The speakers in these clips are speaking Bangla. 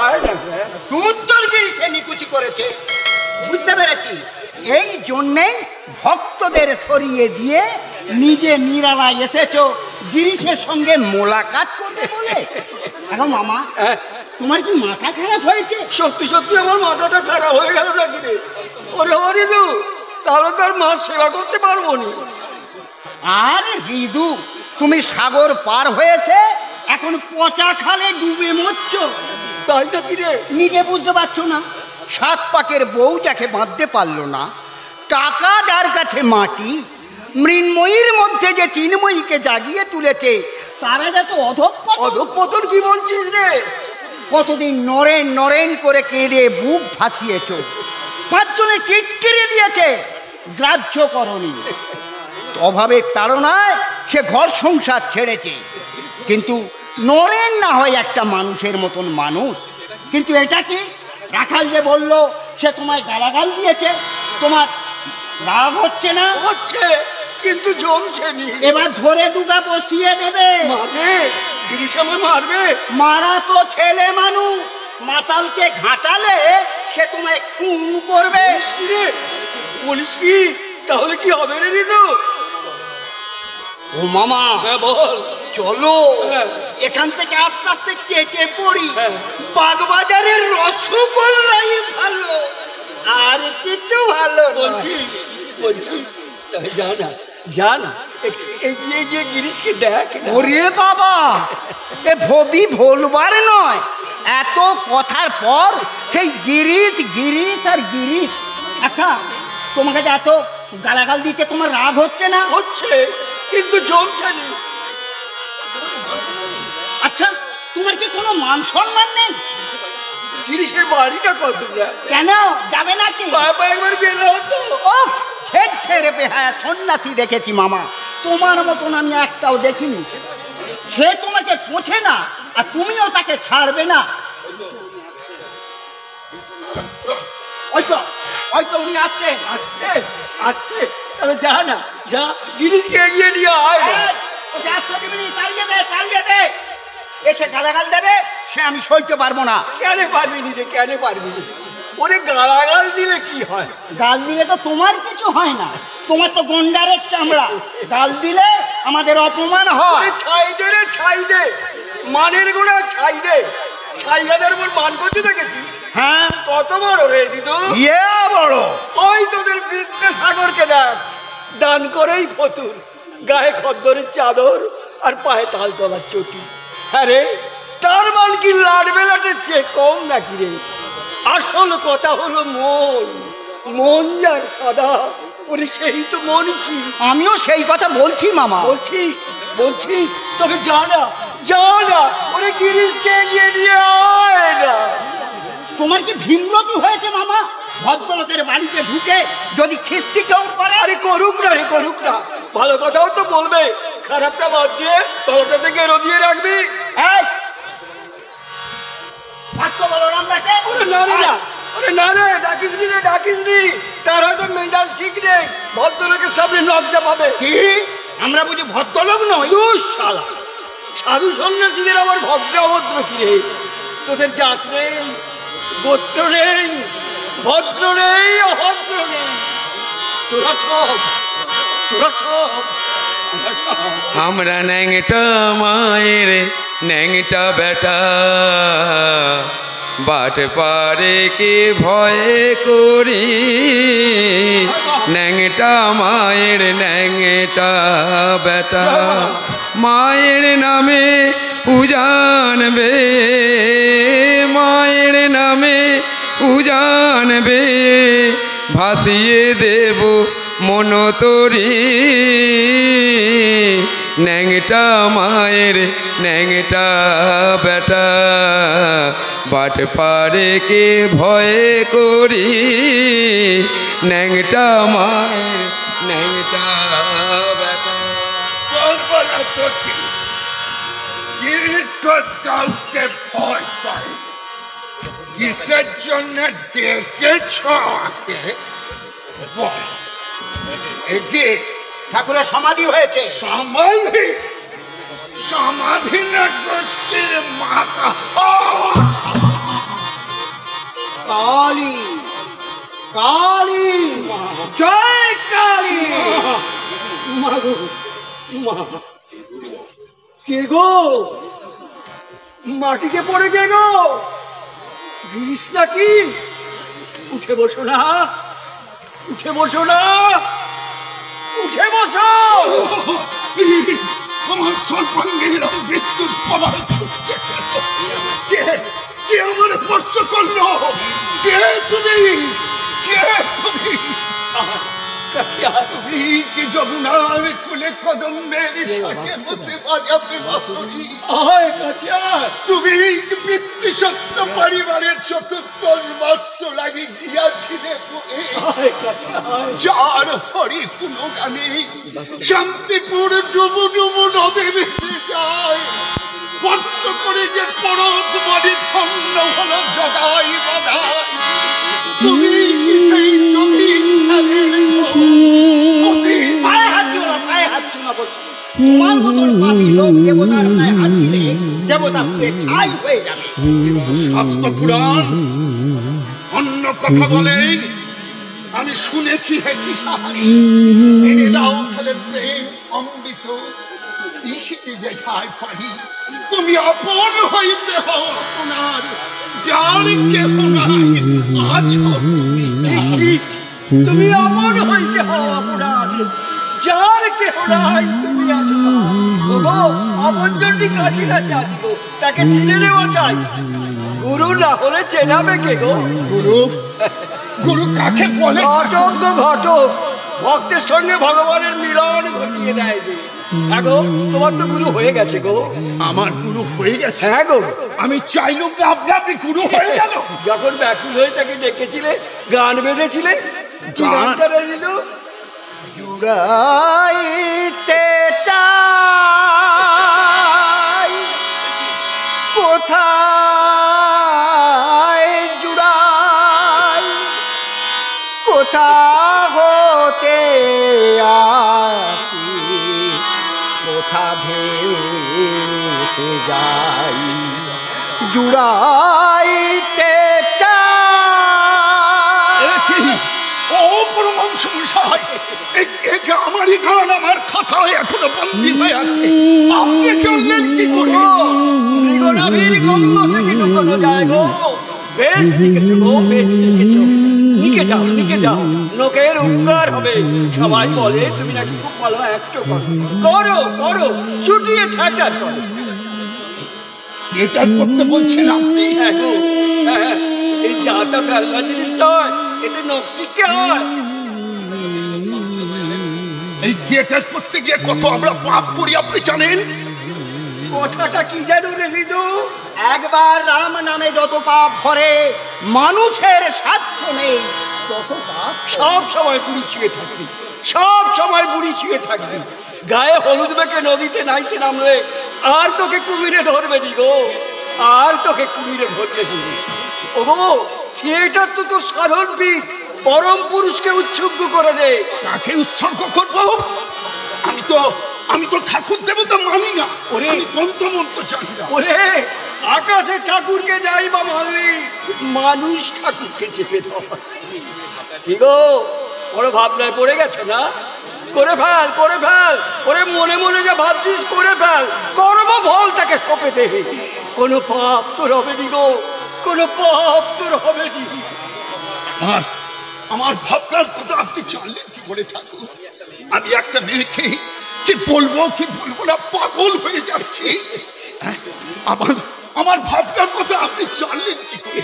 আয় না। দুধ তোর গিরিশে নিকুচি করেছে, বুঝতে পেরেছি। এই জন্যেই ভক্তদের সরিয়ে দিয়ে নিজে নিরালায় এসেছো গিরিশের সঙ্গে মোলাকাত করবে বলে। এখন মামা, তোমার কি মাথা খারাপ হয়েছে? সত্যি সত্যি আমার মাথাটা খারাপ হয়ে গেল নাকি রে? ওরে হরিদু, তাহলে তো আর মাছ সেবা করতে পারবো নি। আরে হৃদু, তুমি সাগর পার হয়েছে, এখন পচা খালে ডুবে মরছ। তাই নাকি রে? নিজে বুঝতে পারছো না? 7 পাকের বউ যাকে বাঁধতে পারলো না, টাকা যার কাছে মাটি, মৃন্ময়ীর মধ্যে যে চিন্ময়ীকে জাগিয়ে তুলেছে, তারা যত অধঃপতন কি বলছিস রে? কতদিন নরেন নরেন করে কেঁদে বুক ভাসিয়েছ, 5 জনে টিটকিরে দিয়েছে, গ্রাহ্য করনি। অভাবের তাড়নায় সে ঘর সংসার ছেড়েছে, কিন্তু নরেন না হয় একটা মানুষের মতন মানুষ। কিন্তু এটা কি? রাখাল যে বলল সে তোমায় গালাগাল দিয়েছে, তোমার রাগ হচ্ছে না? হচ্ছে, কিন্তু জমছে নি। এবার ধরে দুটা বসিয়ে দেবে। মানে গিরিশ আমায় মারবে? মারা তো ছেলে মানুষ, মাতালকে ঘাটালে সে তোমায় খুন করবে। বলিস কি? তাহলে কি হবে রে ঋতু? ও মামা, বল। চলো এখান থেকে আস্তে আস্তে কেটে পড়ি। বাগবাজারের রসগোল্লাই ভালো, আর কিছু ভালো বলছিস? তাই যা না এই যে গিরিশকে দেখ। ওরে বাবা, এ ভবি ভোলবার নয়, এত কথার পর সেই গিরিশ গিরিশ আর গিরিশ। আচ্ছা, তোমাকে যে এত গালাগাল দিতে তোমার রাগ হচ্ছে না? হচ্ছে, কিন্তু জমছে না। আচ্ছা, তোমার কি কোনো মান সম্মান নেই? গিরিশের বাড়িটা কত? কেন যাবে নাকি? একবার গেলে হতো। ও ঠের বেহায়া সন্ন্যাসী দেখেছি মামা, তোমার মতন আমি একটাও দেখিনি। সে তোমাকে পোছে না, আর তুমিও তাকে ছাড়বে না। ওই তো উনি আসছে। তাহলে যা না, যা গিরিশকে এগিয়ে নিয়ে আয়। তাড়িয়ে দে। এসে গালাগাল দেবে, সে আমি সইতে পারবো না। কেন পারবি নি রে? কেন পারবি নি? ওরে গালাগাল দিলে কি হয়? গাল দিলে তো তোমার কিছু হয় না, তোমার তো গন্ডারের চামড়া। গাল দিলে আমাদের অপমান হয়। ছাই দে মানের গোড়া ছাই দে। ছাইগাদের উপর মান করতে দেখেছিস? হ্যাঁ, কত বড় রে দিদু? বড়। ওই তোদের বিদ্যাসাগরকে দেখ, দান করেই ফতুর, গায়ে খদ্দরের চাদর আর পায়ে তালতলার চটি। হ্যাঁ রে, তার মান কি লাড বেলাটের চেয়ে কম নাকি রে? আসল কথা হলো মন যার সাদা, ওরে সেই তো মনীষী। আমিও সেই কথা বলছি মামা। বলছিস তবে যা না ওরে গিরিশকে এগিয়ে নিয়ে আয় না। তোমার কি ভীমরতি হয়েছে মামা? ভদ্রলোকের বাড়িতে ঢুকে যদি খিস্তি কেউ করে? আরে করুক না, ভালো কথাও তো বলবে, খারাপটা বাদ দিয়ে ভালোটা থেকে রদিয়ে রাখবি। ওরে না রে, ডাকিস নি, তার হয়তো মেজাজ ঠিক নেই, ভদ্রলোকের সামনে লজ্জা পাবে। কি আমরা বুঝি ভদ্রলোক নই? শালা, সাধু সন্ন্যাসীদের আবার ভদ্র অভদ্র কি রে? তোদের জাত নেই, গোত্র নেই, ভদ্র নেই, অভদ্র নেই, তোরা সব আমরা ন্যাংটা মায়ের ন্যাংটা বেটা, বাট পারে কে ভয় করি, ন্যাংটা মায়ের ন্যাংটা বেটা, মায়ের নামে উজানবে, মায়ের নামে উজানবে, ভাসিয়ে দেব মনতরি, ন্যাংটা মায়ের ন্যাংটা বেটা, বাট পারে কে ভয় করি, ন্যাংটা মায়ের ন্যাংটা বেটা। কাউকে ভয় করে? কিসের জন্য ডেকেছ আমাকে? ঠাকুরের সমাধি হয়েছে। সমাধি না গোষ্ঠীর মাথা। মা, কে গো? মাটিতে পড়ে গে গো? গিরিস নাকি? উঠে বসো না, উঠে বসো না, উঠে বসো। আমার সর্বাঙ্গের মৃত্যুর প্রমাণ ছুটছে। কে আমার স্পর্শ করলো? কে তুমি? কে তুমি? তুমি কি যমুনার কুলে কদম্বের শাকে বসে বাজাতে বাঁশরি? তুমি পিতৃসত্য পরিবারের চতুর্দশ বৎস লাগি গিয়াছিলে বলে যার হরি কোনো গানে শান্তিপুর ডুবু ডুবু নদী ভেসে যায়, স্পর্শ করে যে পরশ বলি ধন্য হলো জগাই বাধাই। তুমি কি সেই নদীর ধারের তোমার মতন পাপী লোক দেবতার পায়ে হাত দিলে দেবতা ছাই হয়ে যাবে। কিন্তু শাস্ত্র পুরাণ অন্য কথা বলে। আমি শুনেছি হে কিশারি, এনে দাও তাহলে প্রেম অমৃত দিশিতে যে যায় পারি। তুমি আপন হইতে হও আপনার, যার কেহ নাই আছো তুমি। ঠিক ঠিক, তুমি আপন হইতে হও আপনার, যার কেহ নাই তুমি আছো। আপন জনটি কাছে কাছে আছি গো, তাকে চিনে নেওয়া চাই। গুরু না হলে চেনাবে কে গো? গুরু গুরু কাকে বলে? ঘটক গো ঘটক, ভক্তের সঙ্গে ভগবানের মিলন ঘটিয়ে দেয় যে। হ্যাঁ গো, তোমার তো গুরু হয়ে গেছে গো। আমার গুরু হয়ে গেছে? হ্যাঁ গো, আমি চাইলুম না আপনি গুরু হয়ে গেল। যখন ব্যাকুল হয়ে তাকে ডেকেছিলে, গান বেঁধেছিলে, কি গান? গানটা রইল? জুড়াইতে চাই কোথায় জুড়াই, কোথা হতে আসি, কোথা ভেসে যাই। জুড়াইতে চাই। ও পরমাংশ মশাই, এই যে আমারই গান আমার খাতায় এখনো বন্দী হয়ে আছে, আপনি চললেন কি করে? মৃগনাভির গন্ধ থেকে লুকোনো যায় গো। বেশ লিখেছো গো, বেশ লিখেছো। নিকে যাও, নিকে যাও, লোকের উপকার হবে। সবাই বলে তুমি নাকি খুব ভালো অ্যাক্টও করো। করো করো, ছুটিয়ে থিয়েটার করো। থিয়েটার করতে বলছেন আপনি? হ্যাঁ গো, হ্যাঁ, এই যাটা ফেলনা জিনিস নয়, এতে নখ শিখতে হয়। এই থিয়েটার করতে গিয়ে কত আমরা পাপ করি আপনি জানেন? কথাটা কি জানো রে হৃদু? একবার রাম নামে যত পাপ করে মানুষের সাধ্য নেই তত পাপ। সব সময় বুড়ি শুয়ে থাকবি, সব সময় বুড়ি শুয়ে থাকবি। গায়ে হলুদ মেখে নদীতে নাইতে নামলে আর তোকে কুমিরে ধরবে নি গো, আর তোকে কুমিরে ধরবে নি। ও গো, থিয়েটার তো তোর সাধন পীঠ, পরম পুরুষকে উৎসর্গ করে দে। কাকে উৎসর্গ করব? আমি তো ঠাকুর দেবতা মানি না। ওরে, আমি তন্ত্রমন্ত্র জানি না। ওরে, আকাশে ঠাকুরকে নাই বা মানলি, মানুষ ঠাকুরকে চেপে ধর। কি গো, বড় ভাবনায় পড়ে গেছে না? করে ফেল, করে ফেল। ওরে মনে মনে যা ভাবছিস করে ফেল, কর্ম ফল তাকে সঁপে দেবে। কোনো পাপ তোর হবে নি গো, কোনো পাপ তোর হবে নি। আমার ভাবনার কথা আপনি জানলেন কি করে ঠাকুর? আমি একটা মেয়েকে কি বলবো না পাগল হয়ে যাচ্ছি। আমার ভাবনার কথা আপনি জানলেন কি করে?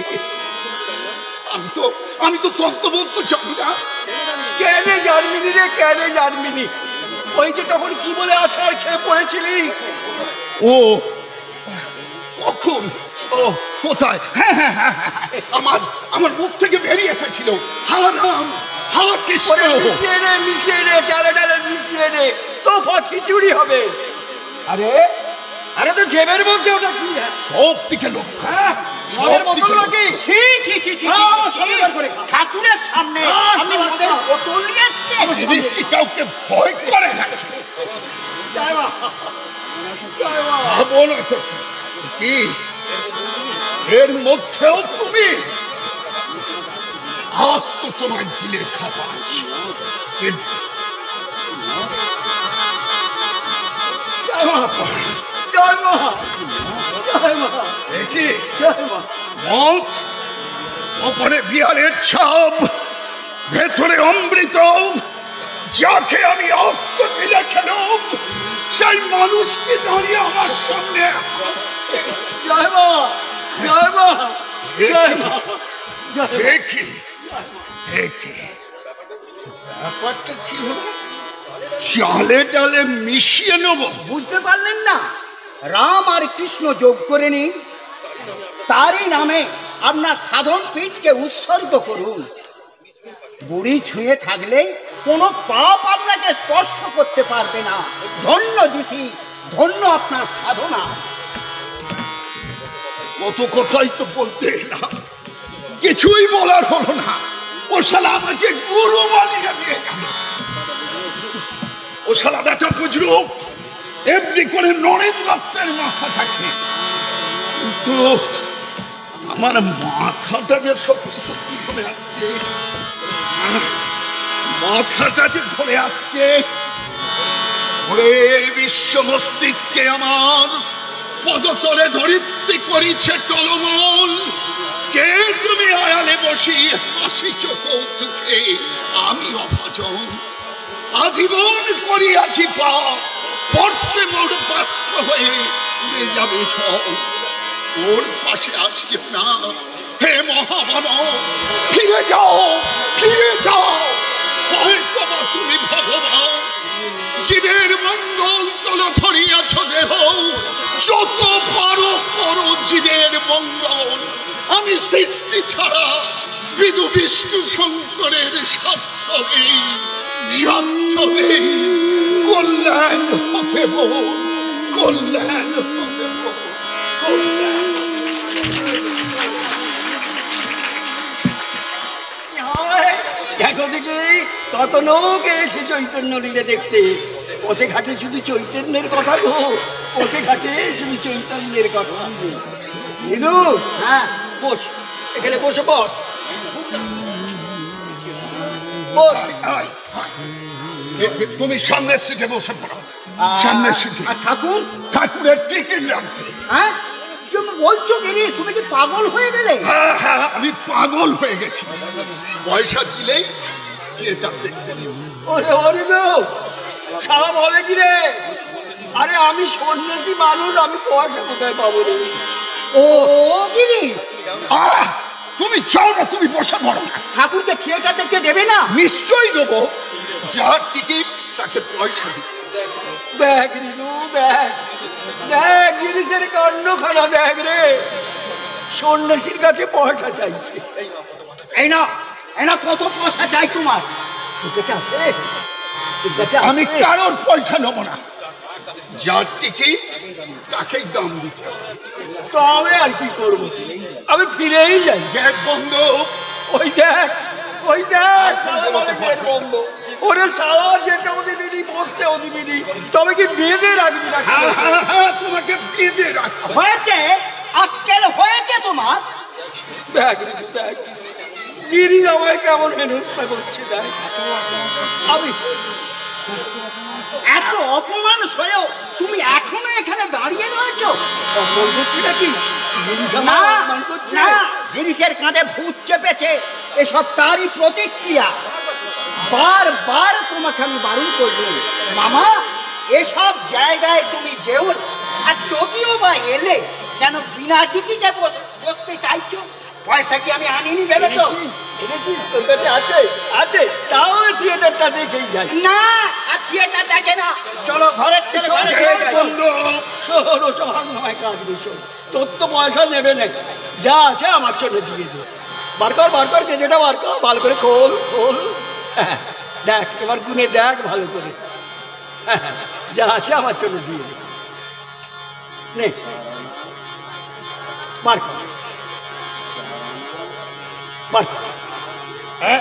আমি তো তন্ত্রমন্ত্র জানি না। কেন জানবিনি রে, কেন জানবিনি? ওই যে তখন কি বলে আছাড় খেয়ে পড়েছিলি। ও কখন? ও কোথায়? আমার মুখ থেকে বেরিয়ে এসেছিল হারাম, হা কৃষ্ণ। মিশিয়ে নে, মিশিয়ে নে, চালে ডালে মিশিয়ে নে, তোফা খিচুড়ি হবে। আরে আরে তো জেবের মধ্যে ওটা কি? সব দিকে লোক, মদের বোতল নাকি? ঠাকুরের সামনে বোতল নিয়ে আসছে। কাউকে ভয় করে না? ভাবো না তো কি এর মধ্যেও তুমি? আজ তো তোমার দিলে খাবার জয় মা, জয় মা, একে জয় মা। মত ওপরে বিয়ালের ছাপ, ভেতরে অমৃত। যাকে আমি অস্ত দিলে খেল, সেই মানুষটি দাঁড়িয়ে আমার সামনে। জয় মা, জয় মা, জয় মা, জয় মা। দেখি ব্যাপারটা কি হলো? চালে ডালে মিশিয়ে নেব? বুঝতে পারলেন না? রাম আর কৃষ্ণ যোগ করে নিন, তারই নামে আপনার সাধন পীঠকে উৎসর্গ করুন। বুড়ি ছুঁয়ে থাকলে কোনো পাপ আপনাকে স্পর্শ করতে পারবে না। ধন্য দিছি, ধন্য আপনার সাধনা। কত কথাই তো বলতে না, কিছুই বলার হলো না। ও শালা আমাকে গুরু বানিয়ে দিয়ে গেল। ও শালা বেটা বুঝলো এমনি করে নরেন দত্তের মাথা থাকে, কিন্তু আমার মাথাটা যে সত্যি সত্যি ধরে আসছে, মাথাটা যে ধরে আসছে, ওরে বিশ্ব মস্তিষ্কে আমার পদতলে ধরিত্রী করিছে টলমল। কে তুমি আড়ালে বসি হাসিছ কৌতুকে, আমি অভাজন আজীবন করিয়াছি পাপ, পরশে মোর বাস্প হয়ে উড়ে যাবে সব। ওর পাশে আসিও না হে মহামানব, ফিরে যাও, ফিরে যাও। হয়তো বা তুমি ভগবান, জীবের মঙ্গল তল ধরিয়াছ দেহ, যত পারো করো জীবের মঙ্গল। আমি সৃষ্টি ছাড়া বিদু বিষ্ণু শঙ্করের স্বার্থ নেই, স্বার্থ নেই। কল্যাণ হতে বল, কল্যাণ হতে বল, কল্যাণ। দেখো দেখি কত লোক এসে চৈতন্য লীলা দেখতে। পথে ঘাটে শুধু চৈতন্যের কথা গো, পথে ঘাটে শুধু চৈতন্যের কথা। নিদু, হ্যাঁ, বস, এখানে বসে পড়। বস। আয়, আয়। তুমি সামনের সিটে বসে পড়ো, সামনের সিটে। আর ঠাকুর? ঠাকুরের টিকিট লাগবে। হ্যাঁ, তুমি বলছো গিরি, তুমি কি পাগল হয়ে গেলে? হ্যাঁ হ্যাঁ, আমি পাগল হয়ে গেছি। পয়সা দিলেই থিয়েটার দেখতে নেব। ওরে ওরে গো, সারা বলে কি রে? আরে আমি সন্ন্যাসী মানুষ, আমি পয়সা কোথায় পাবো রে? ও গিরি, তুমি চাও না, তুমি বসে পড়ো না। ঠাকুরকে থিয়েটার দেখতে দেবে না? নিশ্চয়ই দেবো, যার টিকিট তাকে পয়সা দিতে। দেখ রিজু, দেখ দেখ জিনিসের কাণ্ড খানা দেখ রে। সন্ন্যাসীর কাছে পয়সা চাইছে। এই না, এই না, কত পয়সা চাই তোমার? তোর কাছে আছে? তোর কাছে আমি আছে? কারোর পয়সা নেবো না, যার টিকিট তাকেই দাম দিতে হবে। তবে আর কি করবো, আমি ফিরেই যাই। গেট বন্ধ। ওই দেখ, ওই দেখ, সারা বলে গেট বন্ধ। ওরে সারা যেতে অধিবিধি, বসছে অধিবিধি, তবে কি বেঁধে রাখবি না? হ্যাঁ হ্যাঁ হ্যাঁ, তোমাকে বেঁধে রাখবো। হয়েছে, আক্কেল হয়েছে তোমার। দেখ ঋতু, দেখ গিরি আমায় কেমন হেনস্থা করছে, দেখ। আমি এত অপমান হয়েও তুমি এখনো এখানে দাঁড়িয়ে রয়েছো? অপমান করছি নাকি? গিরিশ না, আমায় অপমান করছে? না, গিরিশের কাঁধে ভূত চেপেছে, এসব তারই প্রতিক্রিয়া। বারবার তোমাকে আমি বারণ করলাম, মামা এসব জায়গায় তুমি যেও না। আর যদিও বা এলে, কেন বিনা টিকিটে বসতে চাইছো? পয়সা কি আমি আনিনি ভেবেছো? এনেছিস? তোর কাছে আছে? আছে, তাহলে থিয়েটারটা দেখেই যাই। না, আর থিয়েটার দেখে না, চলো ঘরের ছেলে ঘরে গেট বন্ধ। শোন, ওসব নয় কাজ শোন, তোর তো পয়সা নেবে না, যা আছে আমার জন্য দিয়ে দে। বার কর, বার কর, গেজেটা বার কর, ভালো করে খোল খোল। হ্যাঁ, দেখ এবার গুনে দেখ ভালো করে। হ্যাঁ, যা আছে আমার জন্য দিয়ে দে। নে, বার কর, বার কর। হ্যাঁ,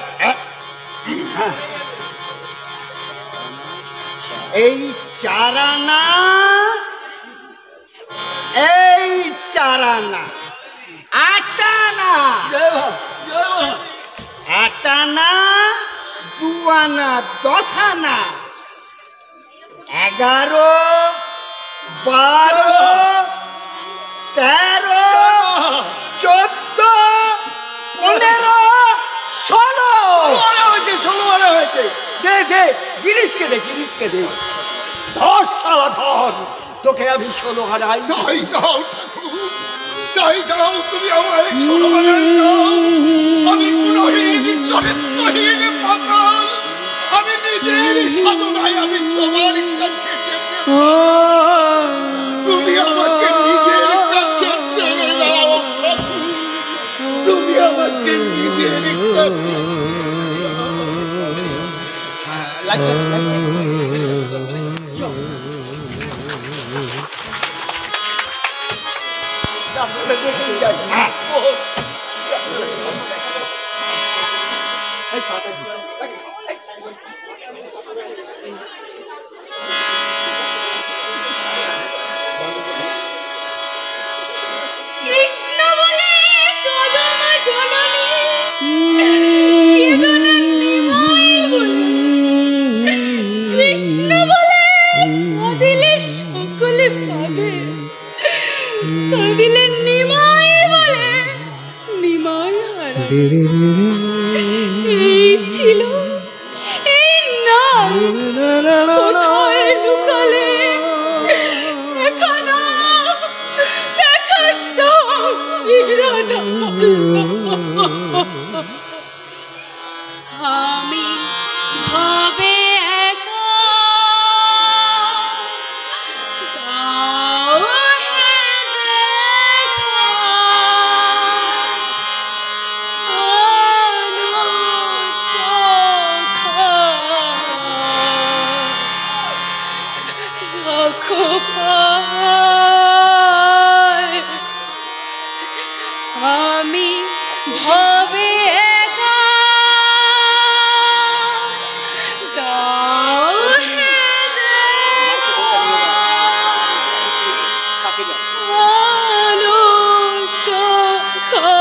এই চারানা, এই চারানা, আটানা, জয় মা, জয় মা। আটানা, দুয়ানা, দশানা, 11, 12, 13, 14, 15, 16 16 হয়েছে। দে দে গিরিশকে দে, গিরিশকে দে। ধর শালা ধর, তোকে আমি 16 হারাই। তাই দাও ঠাকুর, তাই দাও, তুমি আমায় 16 আনাই দাও। আমি গুণহীন, চরিত্রহীন পাতাল, আমি নিজের সাধনায় আমি তোমার কাছে যেতে পারি। তুমি আমাকে নিজের কাছে টেনে দাও ঠাকুর, তুমি আমাকে নিজের কাছে। কৃষ্ণ বলে কদম জননী, বেদনার নিমাই বলে, কৃষ্ণ বলে কাঁদিলে সকলে পাবে, কাঁদিলে নিমাই বলে নিমাই হারাবে। এই ছিল এই নাম, কোথায় লুকালে দেখা দাও, দেখা দাও রাধা। আমি ভাবে একা, দাও হে দেখা, আনো সখা, রাখো পায়। আমি ভাবে একা, দাও হে দেখা, আনো সখা,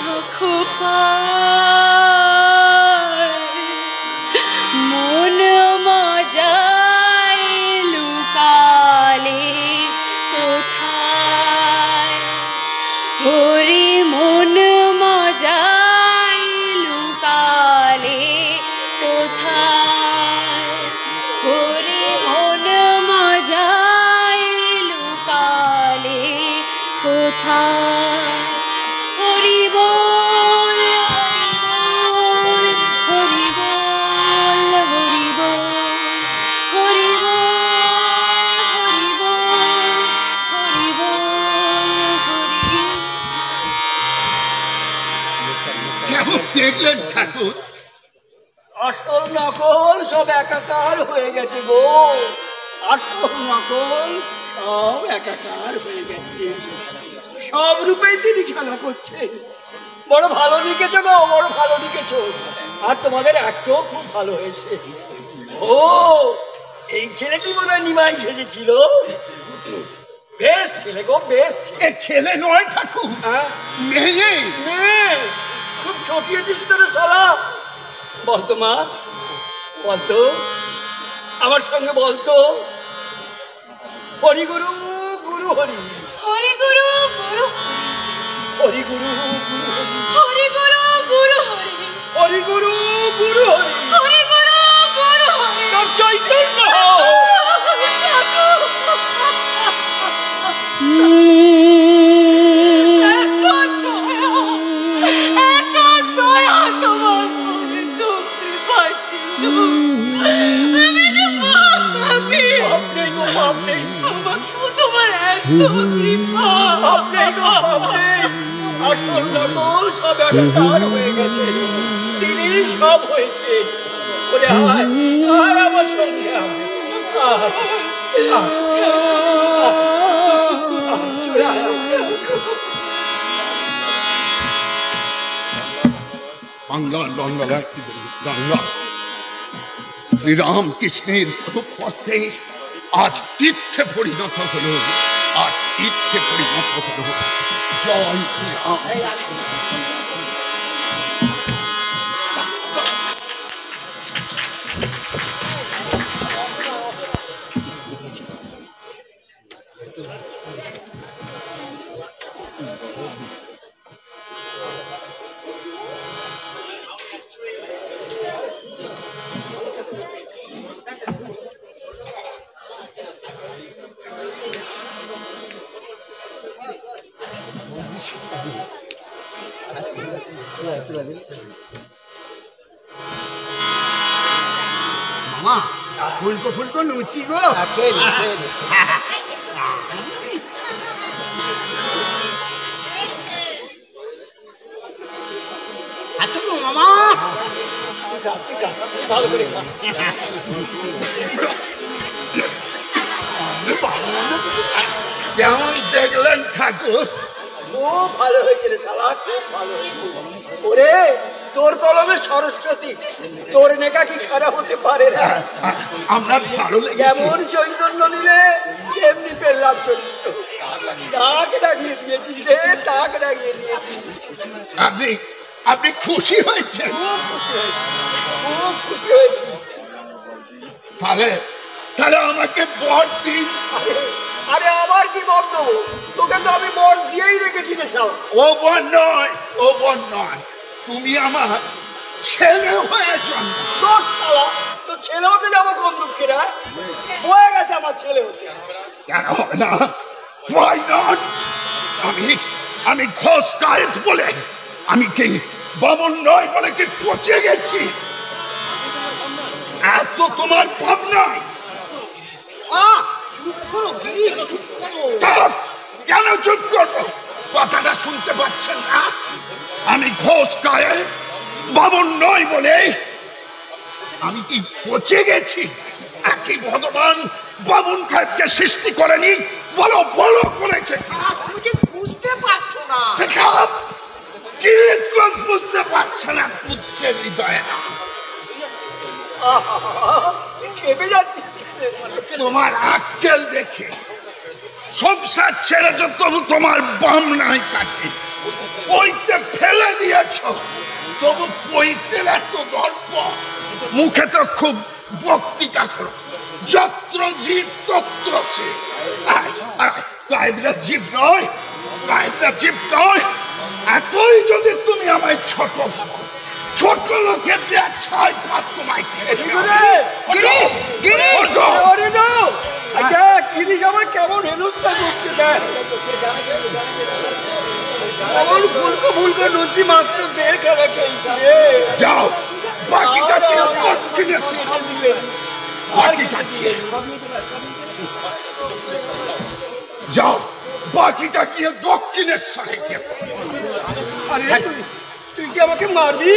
রাখো পায়। মন মজায় লুকালে কোথায়, হরি মন মজায় লুকালে কোথায়, হরি মন মজায় লুকালে কোথায়। হরি বল, হরি বল, হরি বল, হরি বল, হরি বল, হরি বল, হরি। কেমন দেখলেন ঠাকুর? আসল নকল সব একাকার হয়ে গেছে গো, আসল নকল সব একাকার হয়ে গেছে। সব রূপেই তিনি খেলা করছেন। বড় ভালো লিখেছো গো, বড় ভালো লিখেছো। আর তোমাদের একটাও খুব ভালো হয়েছে। ও এই ছেলেটি বোধ হয় নিমাই সেজেছিল। বেশ ছেলে গো, বেশ ছেলে। এ ছেলে নয় ঠাকুর, হ্যাঁ? মেয়ে। মেয়ে, খুব ঠকিয়েছিস তোর শালা। বলতো মা, বলতো আমার সঙ্গে বলতো। হরি গুরু গুরু হরি, হরি গুরু গুরু, হরি গুরু গুরু হরি, হরি গুরু গুরু হরি, হরি গুরু গুরু হরি। হরি গুরু গুরু হরি। তোর চৈতন্য এত দয়া তোমার মনে, তো কৃপা সিন্ধু। আমি যে পাপী, পাপ নেই গো, পাপ নেই, আমাকেও তোমার এত কৃপা। পাপ নেই গো, পাপ নেই। আসল নকল সব একাকার হয়ে গেছে। তিনি সব হয়েছে। ওরে আয়, আয় আমার সঙ্গে আয়। আয়, আয়, চলে আয়। বাংলা বাংলা বাংলা শ্রীরাম কৃষ্ণের পদস্পর্শে আজ তীর্থে পরিণত হলো, আজ তীর্থে পরিণত হলো। জয় শ্রীরাম। মামা ফুলকো ফুলকো লুচি গো। এত গো মামা। ভালো করে খা। কেমন দেখলেন ঠাকুর? খুব ভালো হয়েছে রে শালা, খুব ভালো হয়েছে। ওরে তোর কলমে সরস্বতী, তোর নেকা কি খারাপ হতে পারে না? আপনার ভালো লেগেছে? যেমন চৈতন্য নিলে তেমনি পেলাম চরিত্র। তাক ডাকিয়ে দিয়েছিস রে, তাক ডাকিয়ে দিয়েছিস। আপনি আপনি খুশি হয়েছেন? খুব খুশি হয়েছি, খুব খুশি হয়েছি। তাহলে তাহলে আমাকে বর দিন। আরে আরে আমার কি বর দেবো? তোকে তো আমি বর দিয়েই রেখেছি রে শালা। ও বর নয়, ও বর নয়, তুমি আমার ছেলে হয়ে জন্ম। তোর শালা, তোর ছেলে হতে যাবো কোন দুঃখেরা? হয়ে গেছে আমার ছেলে হতে। কেন হবে না? Why not? আমি ঘোষ কায়েত বলে, আমি কি বামন নয় বলে কি পচে গেছি? এত তোমার ভাবনা? চুপ করো গিরি, চুপ করো। চুপ! কেন চুপ করবো? কথাটা শুনতে পাচ্ছেন না? আমি ঘোষ কায়েত বামন নয় বলে আমি কি পচে গেছি? একই ভগবান বামন কায়েতকে সৃষ্টি করেনি, বলো বলো করেছে। তুমি কি বুঝতে পারছো না? সেখান কি বুঝতে পারছে না, বুঝছে হৃদয়ে না। তুই খেপে যাচ্ছিস। তোমার আক্কেল দেখে সংসার ছেড়েছ, তবু তোমার বাম নাই কাটে। পইতে ফেলে দিয়েছ, তবু পইতের এত গল্প। মুখে তো খুব বক্তৃতা করো, যত্র জীব তত্র সে। কায়েদরা জীব নয়, কায়েদরা জীব নয়। এতই যদি তুমি আমায় ছোট ভাবো, ছোট লোকের দেয়া ছাই ভাত তোমায় খেতে হবে। গিরি, গিরি, ওঠো। ওরে না। আচ্ছা, গিরি আমার কেমন হেনস্থা করছে দেখ। কেমন ফুলকো ফুলকো লুচি মাত্র 1.5 খানা খেয়েছি রে। যাও, বাকিটা কি দক্ষিণে দিলে বাকিটা কি যাও, বাকিটা গিয়ে দক্ষিণেশ্বরে গিয়ে করো। আরে তুই কি আমাকে মারবি?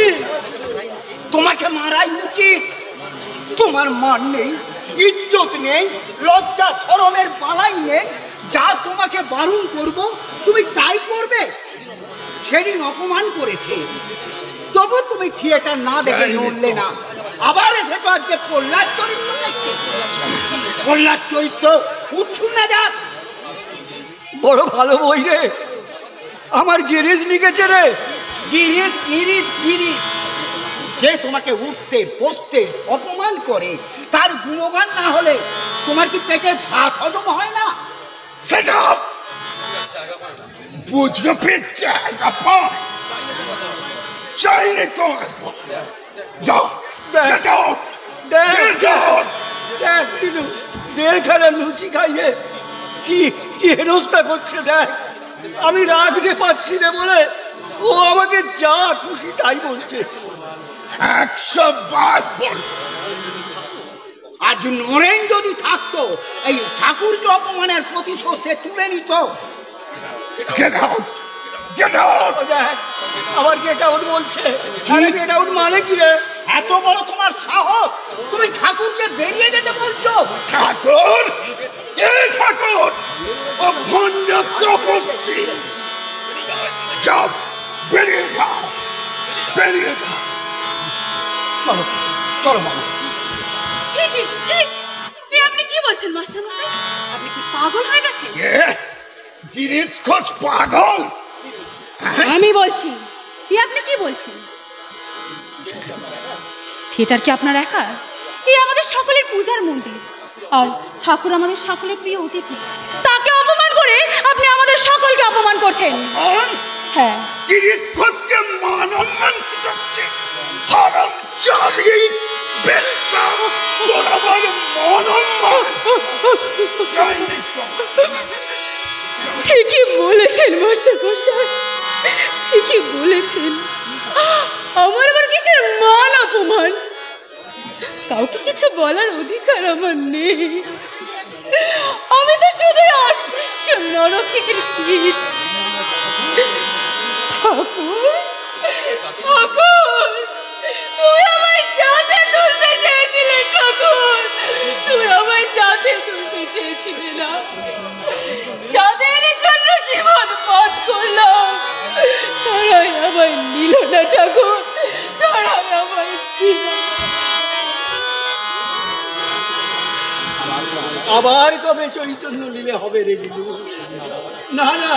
তোমাকে মারাই উচিত। তোমার মান নেই, ইজ্জত নেই, লজ্জা শরমের বালাই নেই। যা তোমাকে বারণ করব তুমি তাই করবে। সেদিন অপমান করেছে, তবু তুমি থিয়েটার না দেখে নড়লে না। আবার এসেছো আজকে প্রহ্লাদ চরিত্র দেখতে। প্রহ্লাদ চরিত্র উঠুন না যাক। বড় ভালো বই রে, আমার গিরিশ লিখেছে রে। গিরিশ গিরিশ গিরিশ। যে তোমাকে উঠতে বসতে অপমান করে, তার গুণগান না হলে তোমার কি পেটে ভাত হজম হয় না? সেটা বুঝলো ফির জায়গা পায় চাইলে তোমার। যাও, get out! Get out! দেখ কিন্তু 1.5 খানা লুচি খাইয়ে কি কি হেনস্থা করছে দেখ। আমি রাখতে পারছি না বলে ও আমাকে যা খুশি তাই বলছে। 100 বার বল। আজ নরেন যদি থাকতো, এই ঠাকুরকে অপমানের প্রতিশোধ সে তুলে নিত। Get out! Get out! ও দেখ আবার গেট আউট বলছে। আরে গেট আউট মানে কি রে? এত বড় তোমার সাহস, তুমি ঠাকুরকে বেরিয়ে যেতে বলছো? ঠাকুর? কে ঠাকুর? ও ভণ্ড তপস্বী। যাও, বেরিয়ে যাও, বেরিয়ে যাও। চলো চলো মামা। ছি ছি ছি ছি, এ আপনি কি বলছেন মাস্টার মশাই? আপনি কি পাগল হয়ে গেছেন? গিরিশ ঘোষ পাগল? আমি বলছি, এ আপনি কি বলছেন? থিয়েটার কি আপনার একা? এই আমাদের সকলের পূজার মন্দির, আর ঠাকুর আমাদের সকলের প্রিয় অতিথি। তাকে অপমান করছেন। আর হ্যাঁ, গিরিশ ঘোষকে মান অম্মান শিখাচ্ছে। হারাম জাদি বেশ্যা, তোর আবার মান অম্মান চাইনি তো। ঠিকই বলেছেন মশাই, ঠিকই বলেছেন। আমার আবার কিসের মান অপমান? কাউকে কিছু বলার অধিকার আমার নেই। আমি তো শুধু অস্পৃশ্য নরকের কীট। ঠাকুর, ঠাকুর, তুই আমায় জাতে তুলতে চেয়েছিলে। ঠাকুর, তুই আমায় জাতে তুলতে চেয়েছিলে না? যাদের জন্য জীবন পাত করলাম, তারাই আমায় নিল না। ঠাকুর, তারাই আমায় নিল না। আবার কবে চৈতন্য লীলে হবে রে বিদু? না না,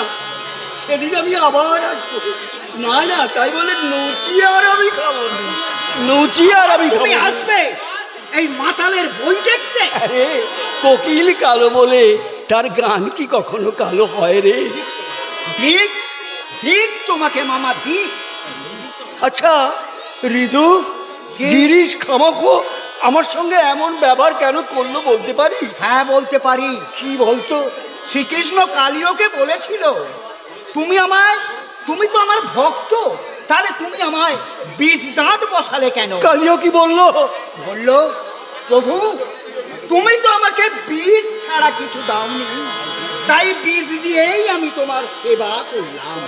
সেদিন আমি আবার আসবো। না না, তাই বলে নুচি আর আমি খাবো না, নুচি আর আমি তুমি খাবো না। আসবে এই মাতালের বই দেখতে? আরে কোকিল কালো বলে তার গান কি কখনো কালো হয় রে? ঠিক ঠিক, তোমাকে মামা দিক। আচ্ছা ঋতু, গিরিশ খামাখো আমার সঙ্গে এমন ব্যবহার কেন করলো বলতে পারিস? হ্যাঁ বলতে পারি। কি বলতো? শ্রীকৃষ্ণ কালিওকে বলেছিল, তুমি তো আমার ভক্ত, তাহলে তুমি আমায় বীজ দাঁত বসালে কেন? কালিও কি বললো? বলল, প্রভু তুমি তো আমাকে বীজ ছাড়া কিছু দাওনি, তাই বীজ দিয়েই আমি তোমার সেবা করলাম।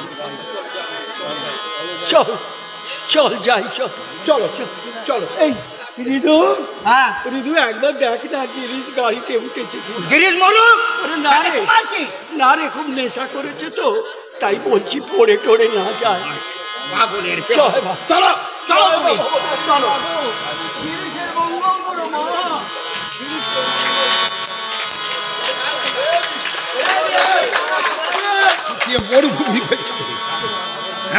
চল চল যাই, চল চলো চলো। এই ঋতু, হ্যাঁ ঋতু একবার দেখ না গিরিশ গাড়িতে উঠেছে কি? গিরিশ মরুক। ওরে না রে, তোমার কি? না রে, খুব নেশা করেছে তো, তাই বলছি পড়ে টড়ে না যায়। পাগলের চল এবার। চলো চলো তুমি। চলো। গিরিশের মঙ্গল করো মা। মরুভূমি হয়েছে,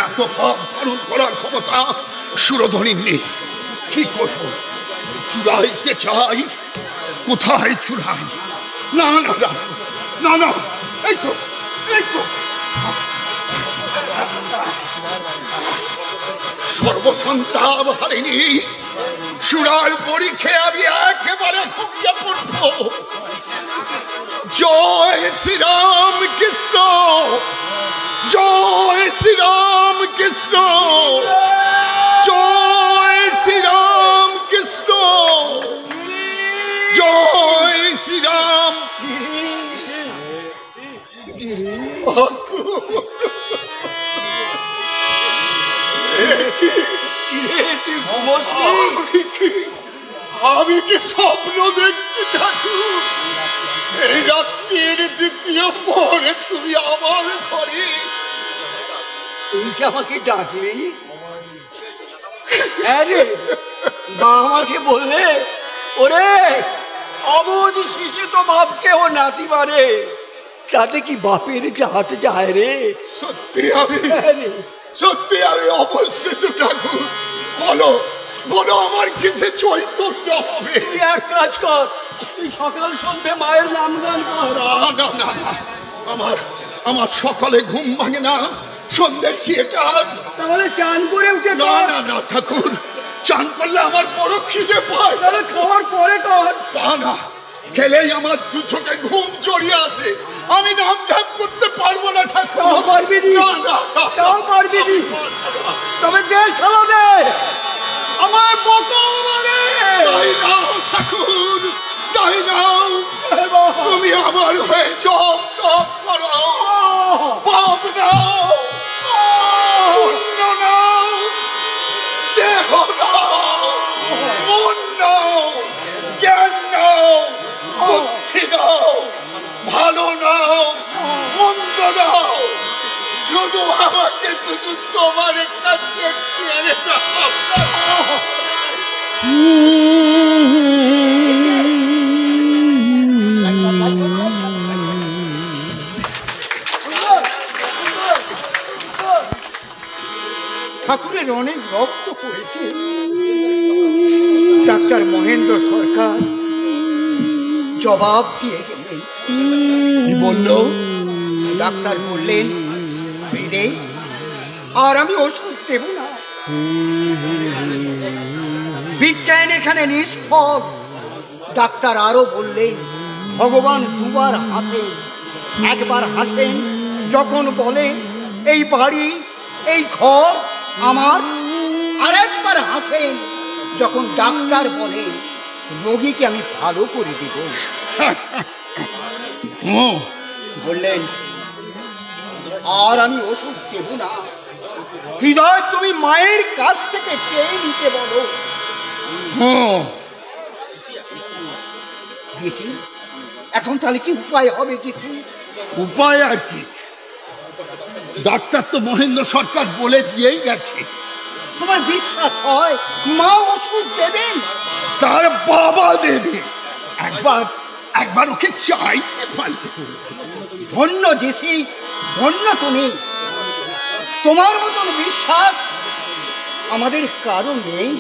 এত পাপ ধারণ করার ক্ষমতা সুরধনীর নেই। কি করব? চুড়াইতে চাই, কোথায় চুড়াই? না না না না না, এই তো এই তো সর্বসন্তাপ হারিনি, সুরার বড়ি খেয়ে আমি একেবারে ঘুমিয়ে পড়ব। জয় শ্রীরাম কৃষ্ণ, জয় শ্রীরাম কৃষ্ণ, জয় শ্রীরাম কৃষ্ণ, জয় শ্রীরাম। তুই ঘুমোসনি? আমি কি স্বপ্ন দেখছি ঠাকুর? এই রাত্রির দ্বিতীয় পরে তুমি আমার ঘরে। তুই যে আমাকে ডাকলি, হ্যাঁ রে, মা আমাকে বললে, ওরে অবুধ শিশু তো বাপকে ও নাতি মারে, তাতে কি বাপের জাত যায় রে? সত্যি আমি, হ্যাঁ রে। সত্যি আমি অবশ্যই ঠাকুর। বলো বলো, আমার কিসে চৈতন্য হবে? তুই এক কাজ কর, তুই সকাল সন্ধ্যে মায়ের নাম গান কর। না না না না, আমার আমার সকালে ঘুম ভাঙে না, সন্ধ্যে থিয়েটার। তাহলে চান করে উঠে না কর। না না ঠাকুর, চান করলে আমার বড় খিদে পায়। তাহলে খাওয়ার পরে কর। না না, খেলেই আমার দু চোখে ঘুম জড়িয়ে আসে, আমি নাম ধ্যান করতে পারবো না ঠাকুর। তাও পারবি নি? না না না, তাও পারবি নি? তবে দে শালা দে, আমার বকো মানে। তাই নাও ঠাকুর, তাই নাও। তুমি আমার হয়ে জপ তপ করো, পাপ নাও, পুণ্য নাও, দেহ নাও, মন নাও, জ্ঞান নাও, বুদ্ধি নাও, ভালো নাও, মন্দ নাও, শুধু আমাকে শুধু তোমার কাছে ছেড়ে দাও। ঠাকুরের অনেক রক্ত পড়েছে। ডাক্তার মহেন্দ্র সরকার জবাব দিয়ে গেলেন। কি বললো? ডাক্তার বললেন, রে আর আমি ওষুধ দেব না। বিজ্ঞান এখানে নিষ্ফল। ডাক্তার আরো বললেন ভগবান দুবার হাসেন। একবার হাসেন যখন বলে এই বাড়ি এই ঘর আমার, আরেকবার হাসেন যখন ডাক্তার বলে রোগীকে আমি ভালো করে দেব। বললেন আর আমি ওষুধ দেব না। হৃদয় তুমি মায়ের কাছ থেকে চেয়ে নিতে বলো। জেসি এখন তাহলে কি উপায় হবে জেসি? উপায় আর কি, ডাক্তার তো মহেন্দ্র সরকার বলে দিয়েই গেছে। তোমার বিশ্বাস হয় মা ওষুধ দেবেন? তার বাবা দেবে। একবার একবার ওকে চাইতে পারলে। ধন্য জেসি, ধন্য তুমি। তোমার মতন বিশ্বাস আমাদের কারো নেই।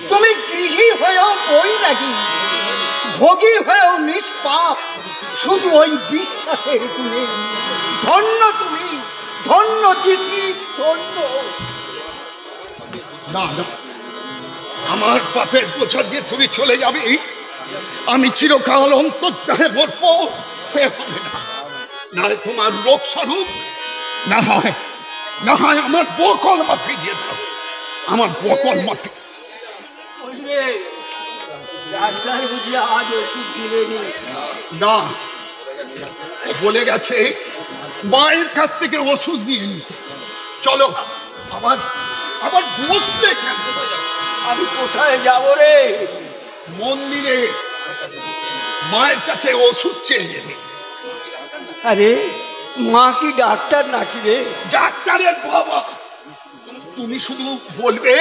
তুমি গৃহী হয়েও বৈরাগী, ভোগী হয়েও নিষ্পাপ, শুধু ওই বিশ্বাসের গুণে। ধন্য তুমি, ধন্য জেসি, ধন্য। না না, আমার পাপের বোঝা দিয়ে তুমি চলে যাবে, আমি চিরকাল অন্তর্দাহে মরবো, সে হবে না। নয় তোমার রোগ স্বরূপ, না হয় আমার বকল মাঠে দিয়ে দাও, আমার বকল মাঠে। ডাক্তার বুঝি আজ ওষুধ দিলেনি? না, বলে গেছে মায়ের কাছ থেকে ওষুধ নিয়ে নিতে। চলো। আবার আবার বসলে কেন? আমি কোথায় যাব রে? মন্দিরে মায়ের কাছে ওষুধ চেয়ে নেবে। আরে মা কি ডাক্তার নাকি রে? ডাক্তারের বাবা। তুমি শুধু বলবে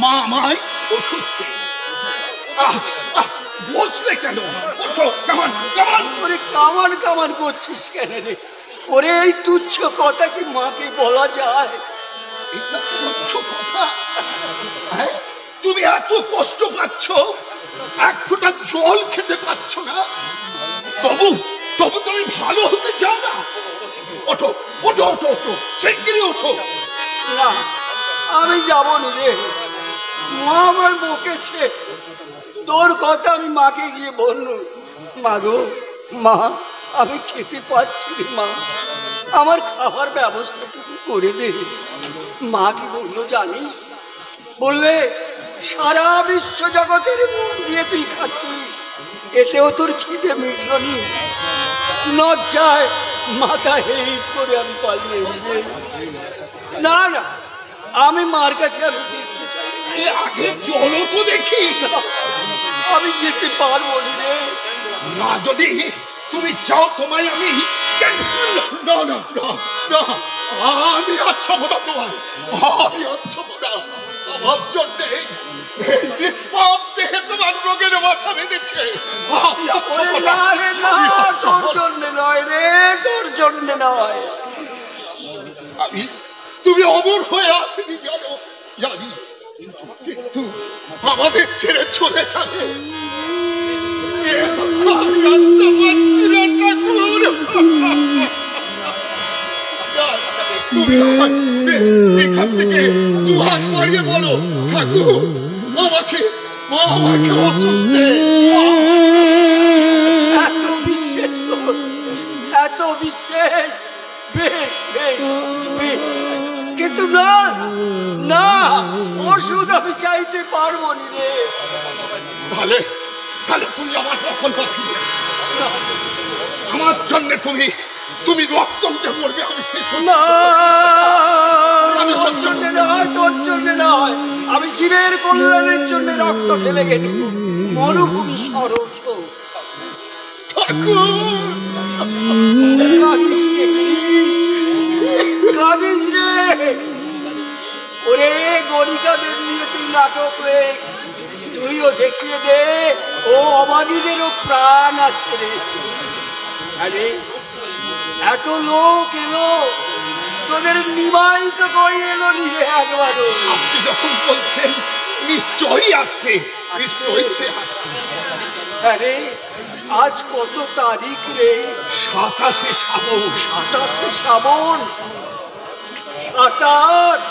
মা আমায় ওষুধ দে। বসলে কেন? ওঠো, কামান কামান। ওরে কামান কামান করছিস কেন রে? ওরে এই তুচ্ছ কথা কি মাকে বলা যায়? এটা তুচ্ছ কথা? হ্যাঁ, তুমি এত কষ্ট পাচ্ছ, এক ফোঁটা জল খেতে পাচ্ছ না, তবু তবু তুমি ভালো হতে চাও না? ওঠো ওঠো ওঠো ওঠো, শিগগিরই ওঠো। না, আমি যাব না রে। মা আমার বকেছে। তোর কথা আমি মাকে গিয়ে বললু। মা গো, মা আমি খেতে পাচ্ছি রে মা, আমার খাবার ব্যবস্থাটুকু করে দে। মা কি বললো জানিস? বললে সারা বিশ্ব জগতের মুখ দিয়ে তুই খাচ্ছিস, এতেও তোর খিদে মিটল নি। লজ্জায় মাথা হেট করে আমি পালিয়ে এলি। না না, আমি মার কাছে আমি দেখতে চাই। আগে চলো তো দেখি। আমি যেতে পারবো রে। না, যদি তুমি চাও তোমায় আমি না না না না, আমি আচ্ছব না তোমার, আমি আচ্ছব না। আমার জন্য নিষ্পাপ দেহে তোমার রোগের বাসা বেঁধেছে। আমি আচ্ছব না। না রে না, তোর জন্য নয় রে, তোর জন্য নয়। আমি তুমি অমর হয়ে আসেনি জানো, জানি, কিন্তু আমাদের ছেড়ে চলে যাবে এ দুঃখ আমি জানতে পারছি না ঠাকুর। এখান থেকে দু হাত বাড়িয়ে বলো, ঠাকুর আমাকে ওষুধ দে। এত বিশ্বাস তোর, এত বিশ্বাস। বেশ বেশ বেশ, কিন্তু না না, ওষুধ আমি চাইতে পারবো নি রে। তাহলে তাহলে তুমি আমার রক্ষণ পাঠিয়ে আমার জন্য তুমি রক্ত উঠে পড়বে। আমি সেই না, তোর জন্য নয়, তোর জন্য নয়, আমি জীবের কল্যাণের জন্য রক্ত ঢেলে গেল। মরুভূমি সরস কাঁদিস রে। ওরে গরিকাদের নিয়ে তুই নাটক রে, তুইও দেখিয়ে দে ও অবাগীদেরও প্রাণ আছে রে। আরে এত লোক এলো, তোদের নিমাই তো কই এলো নি রে একবারও। আপনি যখন বলছেন নিশ্চয়ই আসবে, নিশ্চয়ই সে আসবে। আরে আজ কত তারিখ রে? 27 শ্রাবণ। 27 শ্রাবণ, 27,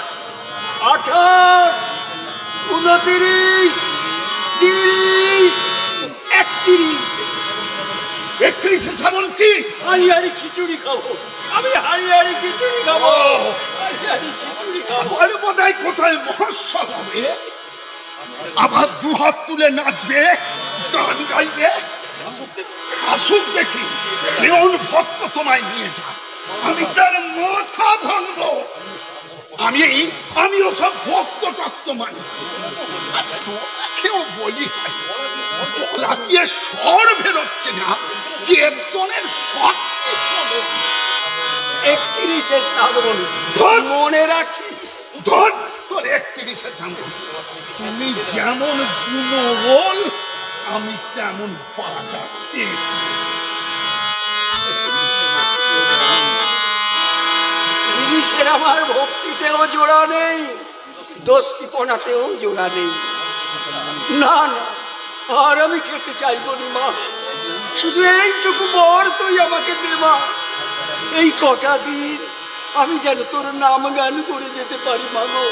28, 29, 30, 31। 31 শ্রাবণ কি? হাড়ি হাড়ি খিচুড়ি খাবো আমি, হাড়ি হাড়ি খিচুড়ি খাবো, হাড়ি হাড়ি খিচুড়ি খাবো। আরে বোধহয় কোথায় মহোৎসব হবে, আবার দুহাত তুলে নাচবে, গান গাইবে। আসুক দেখি কেমন ভক্ত তোমায় নিয়ে যা, আমি তার মাথা ভাঙবো। আমি ওসব ভক্ত টক্ত মানি। আর তোমাকেও বলি, গলা দিয়ে স্বর বেরোচ্ছে না, কীর্তনের শক্তি শোনো। 31 শ্রাবণ, মনে রাখিস। ধর তোর 31 শ্রাবণ। তুমি যেমন গুণবল, আমি তেমন বাড়াতে। জিনিসের আমার ভক্তিতেও জোড়া নেই, দস্তিপনাতেও জোড়া নেই। না না, আর আমি খেতে চাইব না মা, শুধু এইটুকু বর তুই আমাকে দে মা। এই কটা দিন আমি যেন তোর নাম গান করে যেতে পারি মা গো,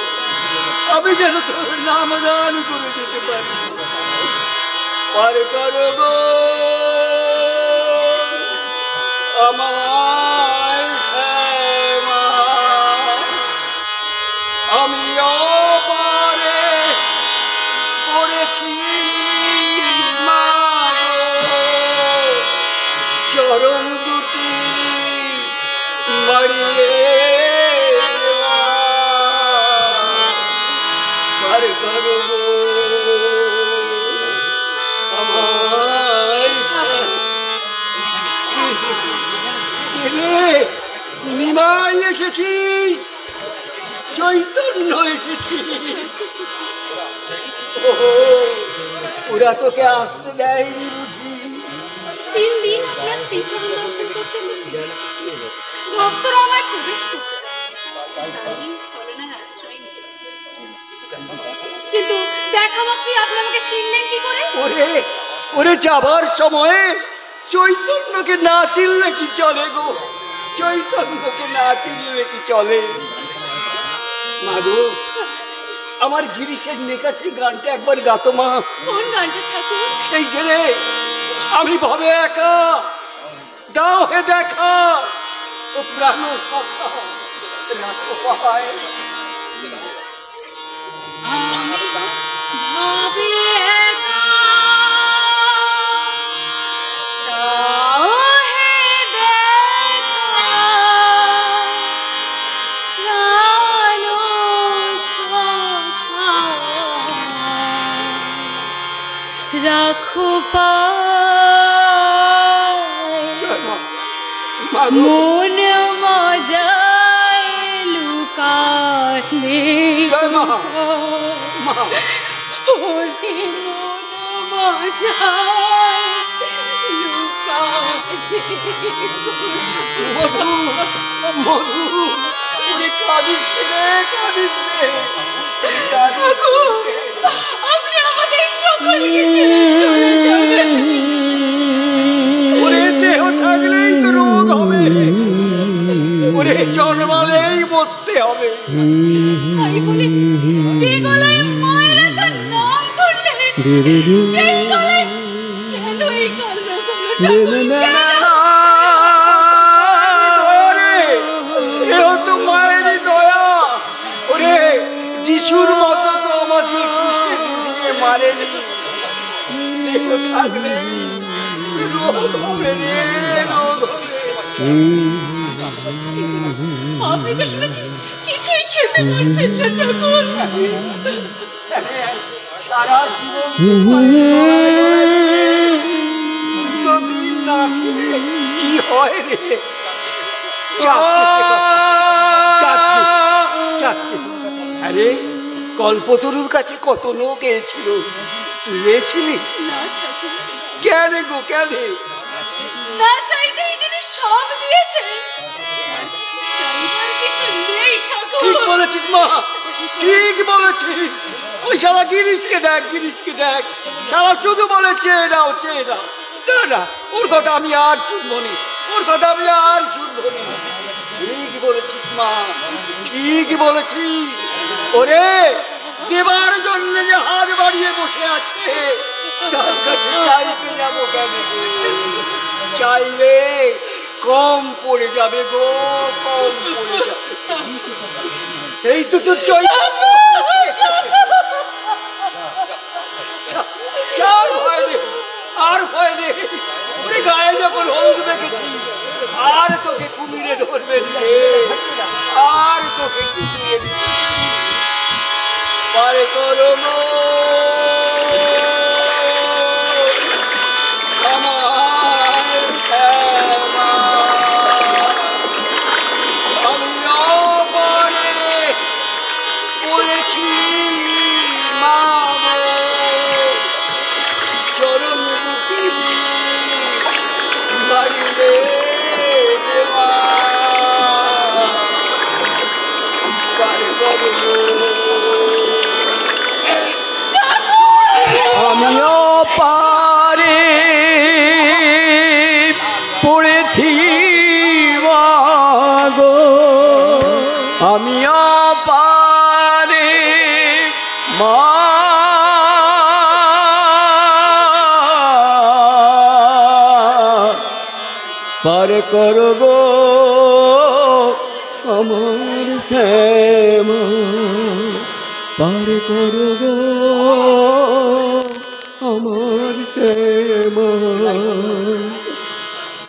আমি যেন তোর নাম গান করে যেতে পারি। পার করো গো আমার শ্যামা, আমি অপারে পড়েছি মা গো, চরণ দুটি বাড়িয়ে দেওয়া। পার করো গো আমার শ্যামা। নিমাই এসেছিস, চৈতন্য এসেছিস। ওরা তোকে আসতে দেয়নি বুঝি? 3 দিন আপনার শ্রীচরণ দর্শন করতে এসেছি, ভক্তরা আমায় প্রবেশ করতে সারাদিন ছলনার আশ্রয় নিয়েছে, কিন্তু দেখা মাত্রই আপনি আমাকে চিনলেন কি করে? ওরে ওরে, যাবার সময়ে চৈতন্যকে না চিনলে কি চলে গো, চৈতন্যকে না চিনলে কি চলে? মাগো, আমার গিরিশের নিকাশি গানটা একবার গাতো মা। কোন গানটা ঠাকুর? সেই জেনে আমি ভাবে একা, দাও হে দেখা, ও প্রাণ কথা রাখো পায়। আমি ভাবি একা, দাও হে দেখা, প্রাণ সখা, রাখো পায়। জয় মা। মাগো, মন মজায় লুকালে জয় মা। মা, ওরে মন মজায় লুকালে। মধু মধু, ওরে কাঁদিস রে, কাঁদিস রে, কাঁদিস ঠাকুর, রে। আপনি আমাদের সকলকে ছেড়ে চলে যাবেন? ওরে দেহ থাকলেই তো রোগ হবে, ওরে জন্মালেই মরতে হবে। তাই বলে যে গলায় মায়ের এত নাম করলেন, সেই গলায় কেন এই কান্না করলো ঠাকুর? কেন? দয়া রে, এও তো মায়েরই দয়া। ওরে যিশুর মতো তো আমাকে কুশে দিয়ে মারেনি, দেহ থাকলেই রোগ হবে রে, রোগ হবে। কিন্তু আপনি তো শুনেছি কিছুই খেতে পারছেন না ঠাকুর। সারা জীবন দুটো দিন না খেলে কি হয় রে? আরে কল্পতরুর কাছে কত লোক এসেছিল, তুই এসেছিলি? না ঠাকুর, কেন গো, কেন? না চাইতেই যিনি সব দিয়েছেন, চাইবার কিছু নেই ঠাকুর। ঠিক বলেছিস মা, ঠিক বলেছিস। ওই শালা গিরিশকে দেখ, গিরিশকে দেখ, শালা শুধু বলে চেয়ে নাও, চেয়ে নাও। না না, ওর কথা আমি আর শুনবো নি, ওর কথা আমি আর শুনবো নি। ঠিক বলেছিস মা, ঠিক বলেছিস। ওরে দেবার জন্য যে হাত বাড়িয়ে বসে আছে, তার কাছে চাইতে যাবো কেন? চাইলে কম পড়ে যাবে গো, কম পড়ে যাবে। এই তো তোর আর ভয় নেই, আর ভয় নেই। ওরে গায়ে যখন হলুদ মেখেছি, আর তোকে কুমিরে ধরবে রে, আর তোকে কুমিরে পারে করো আমার শ্যামা। আমি অপরে পড়েছি মাগো, চরণ বুকে বাড়িয়ে দেওয়া পারে করো। আমিও পারে পড়েছি মাগো, আমিও পারে মা, পার করব আমার শ্যামা, পার করব আমার শ্যামা।